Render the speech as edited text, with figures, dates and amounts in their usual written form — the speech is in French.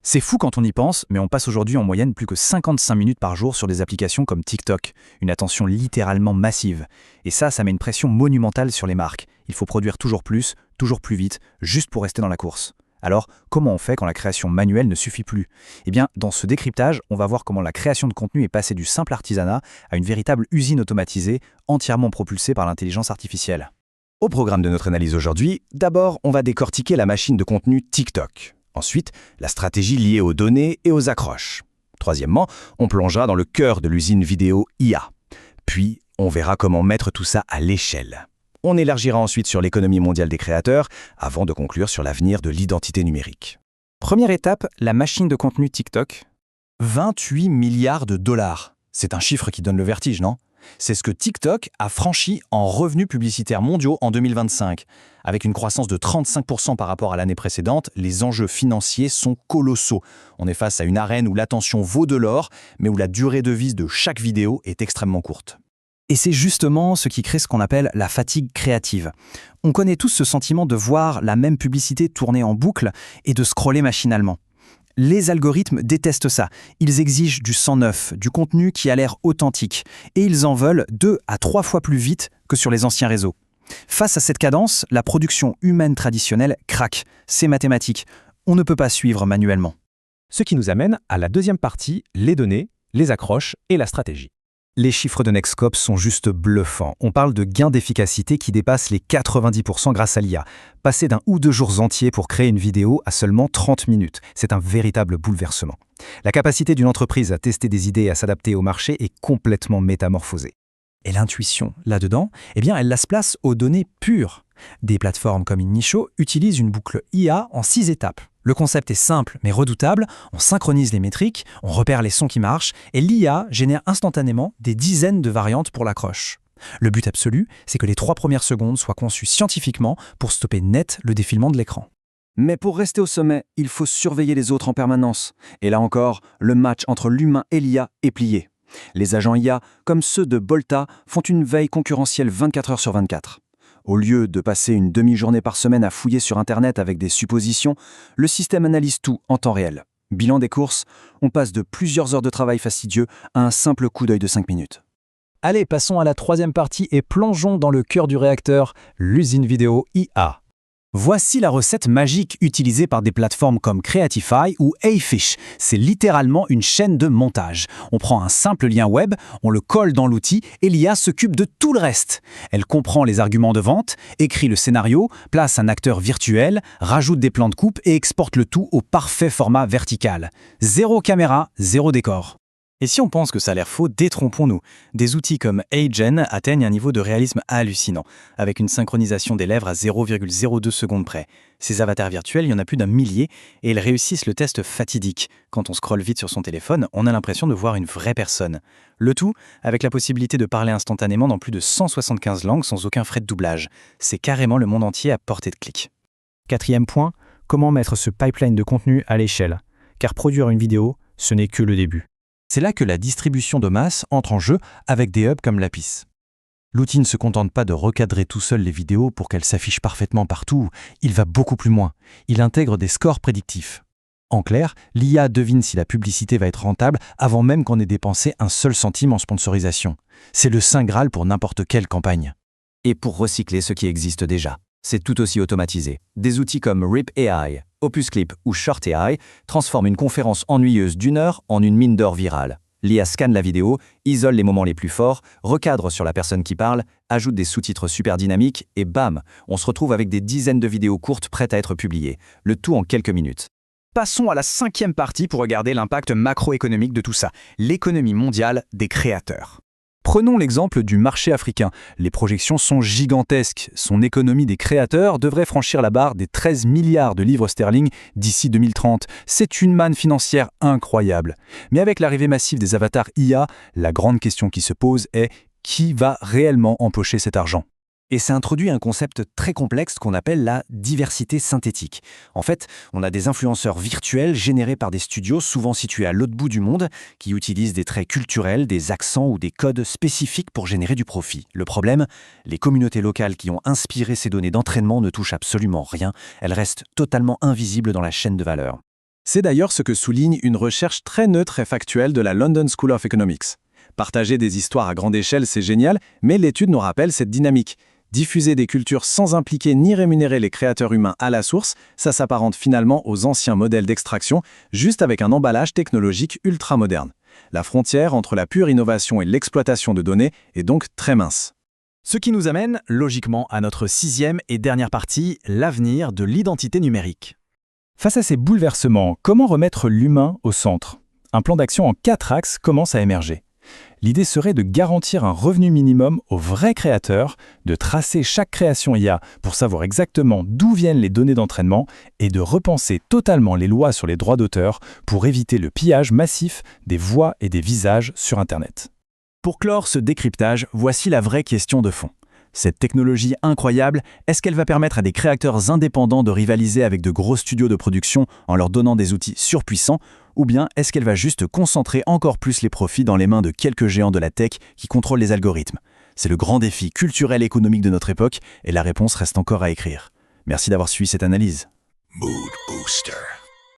C'est fou quand on y pense, mais on passe aujourd'hui en moyenne plus que 55 minutes par jour sur des applications comme TikTok, une attention littéralement massive. Et ça met une pression monumentale sur les marques. Il faut produire toujours plus vite, juste pour rester dans la course. Alors, comment on fait quand la création manuelle ne suffit plus? Eh bien, dans ce décryptage, on va voir comment la création de contenu est passée du simple artisanat à une véritable usine automatisée, entièrement propulsée par l'intelligence artificielle. Au programme de notre analyse aujourd'hui, d'abord, on va décortiquer la machine de contenu TikTok. Ensuite, la stratégie liée aux données et aux accroches. Troisièmement, on plongera dans le cœur de l'usine vidéo IA. Puis, on verra comment mettre tout ça à l'échelle. On élargira ensuite sur l'économie mondiale des créateurs, avant de conclure sur l'avenir de l'identité numérique. Première étape, la machine de contenu TikTok. 28 milliards de dollars. C'est un chiffre qui donne le vertige, non? C'est ce que TikTok a franchi en revenus publicitaires mondiaux en 2025. Avec une croissance de 35% par rapport à l'année précédente, les enjeux financiers sont colossaux. On est face à une arène où l'attention vaut de l'or, mais où la durée de vie de chaque vidéo est extrêmement courte. Et c'est justement ce qui crée ce qu'on appelle la fatigue créative. On connaît tous ce sentiment de voir la même publicité tourner en boucle et de scroller machinalement. Les algorithmes détestent ça. Ils exigent du sang neuf, du contenu qui a l'air authentique. Et ils en veulent 2 à 3 fois plus vite que sur les anciens réseaux. Face à cette cadence, la production humaine traditionnelle craque. C'est mathématique. On ne peut pas suivre manuellement. Ce qui nous amène à la deuxième partie, les données, les accroches et la stratégie. Les chiffres de Nextcop sont juste bluffants. On parle de gains d'efficacité qui dépassent les 90% grâce à l'IA. Passer d'1 ou 2 jours entiers pour créer une vidéo à seulement 30 minutes, c'est un véritable bouleversement. La capacité d'une entreprise à tester des idées et à s'adapter au marché est complètement métamorphosée. Et l'intuition, là-dedans, elle laisse place aux données pures. Des plateformes comme Innisho utilisent une boucle IA en 6 étapes. Le concept est simple mais redoutable, on synchronise les métriques, on repère les sons qui marchent, et l'IA génère instantanément des dizaines de variantes pour l'accroche. Le but absolu, c'est que les 3 premières secondes soient conçues scientifiquement pour stopper net le défilement de l'écran. Mais pour rester au sommet, il faut surveiller les autres en permanence. Et là encore, le match entre l'humain et l'IA est plié. Les agents IA, comme ceux de Bolta, font une veille concurrentielle 24 heures sur 24. Au lieu de passer une demi-journée par semaine à fouiller sur Internet avec des suppositions, le système analyse tout en temps réel. Bilan des courses, on passe de plusieurs heures de travail fastidieux à un simple coup d'œil de 5 minutes. Allez, passons à la troisième partie et plongeons dans le cœur du réacteur, l'usine vidéo IA. Voici la recette magique utilisée par des plateformes comme Creatify ou Afish. C'est littéralement une chaîne de montage. On prend un simple lien web, on le colle dans l'outil et l'IA s'occupe de tout le reste. Elle comprend les arguments de vente, écrit le scénario, place un acteur virtuel, rajoute des plans de coupe et exporte le tout au parfait format vertical. 0 caméra, 0 décor. Et si on pense que ça a l'air faux, détrompons-nous. Des outils comme HeyGen atteignent un niveau de réalisme hallucinant, avec une synchronisation des lèvres à 0,02 secondes près. Ces avatars virtuels, il y en a plus d'1 millier, et ils réussissent le test fatidique. Quand on scrolle vite sur son téléphone, on a l'impression de voir une vraie personne. Le tout avec la possibilité de parler instantanément dans plus de 175 langues sans aucun frais de doublage. C'est carrément le monde entier à portée de clic. Quatrième point, comment mettre ce pipeline de contenu à l'échelle? Car produire une vidéo, ce n'est que le début. C'est là que la distribution de masse entre en jeu avec des hubs comme Lapis. L'outil ne se contente pas de recadrer tout seul les vidéos pour qu'elles s'affichent parfaitement partout, il va beaucoup plus loin. Il intègre des scores prédictifs. En clair, l'IA devine si la publicité va être rentable avant même qu'on ait dépensé un seul centime en sponsorisation. C'est le saint Graal pour n'importe quelle campagne. Et pour recycler ce qui existe déjà, c'est tout aussi automatisé. Des outils comme Rip AI, Opus Clip ou Short AI transforment une conférence ennuyeuse d'1 heure en une mine d'or virale. L'IA scanne la vidéo, isole les moments les plus forts, recadre sur la personne qui parle, ajoute des sous-titres super dynamiques et bam, on se retrouve avec des dizaines de vidéos courtes prêtes à être publiées. Le tout en quelques minutes. Passons à la 5e partie pour regarder l'impact macroéconomique de tout ça, l'économie mondiale des créateurs. Prenons l'exemple du marché africain. Les projections sont gigantesques. Son économie des créateurs devrait franchir la barre des 13 milliards de livres sterling d'ici 2030. C'est une manne financière incroyable. Mais avec l'arrivée massive des avatars IA, la grande question qui se pose est qui va réellement empocher cet argent ? Et ça introduit un concept très complexe qu'on appelle la diversité synthétique. En fait, on a des influenceurs virtuels générés par des studios souvent situés à l'autre bout du monde qui utilisent des traits culturels, des accents ou des codes spécifiques pour générer du profit. Le problème, les communautés locales qui ont inspiré ces données d'entraînement ne touchent absolument rien. Elles restent totalement invisibles dans la chaîne de valeur. C'est d'ailleurs ce que souligne une recherche très neutre et factuelle de la London School of Economics. Partager des histoires à grande échelle, c'est génial, mais l'étude nous rappelle cette dynamique. Diffuser des cultures sans impliquer ni rémunérer les créateurs humains à la source, ça s'apparente finalement aux anciens modèles d'extraction, juste avec un emballage technologique ultra moderne. La frontière entre la pure innovation et l'exploitation de données est donc très mince. Ce qui nous amène logiquement à notre 6e et dernière partie, l'avenir de l'identité numérique. Face à ces bouleversements, comment remettre l'humain au centre? Un plan d'action en 4 axes commence à émerger. L'idée serait de garantir un revenu minimum aux vrais créateurs, de tracer chaque création IA pour savoir exactement d'où viennent les données d'entraînement et de repenser totalement les lois sur les droits d'auteur pour éviter le pillage massif des voix et des visages sur Internet. Pour clore ce décryptage, voici la vraie question de fond. Cette technologie incroyable, est-ce qu'elle va permettre à des créateurs indépendants de rivaliser avec de gros studios de production en leur donnant des outils surpuissants, ou bien est-ce qu'elle va juste concentrer encore plus les profits dans les mains de quelques géants de la tech qui contrôlent les algorithmes? C'est le grand défi culturel et économique de notre époque, et la réponse reste encore à écrire. Merci d'avoir suivi cette analyse. Mood Booster.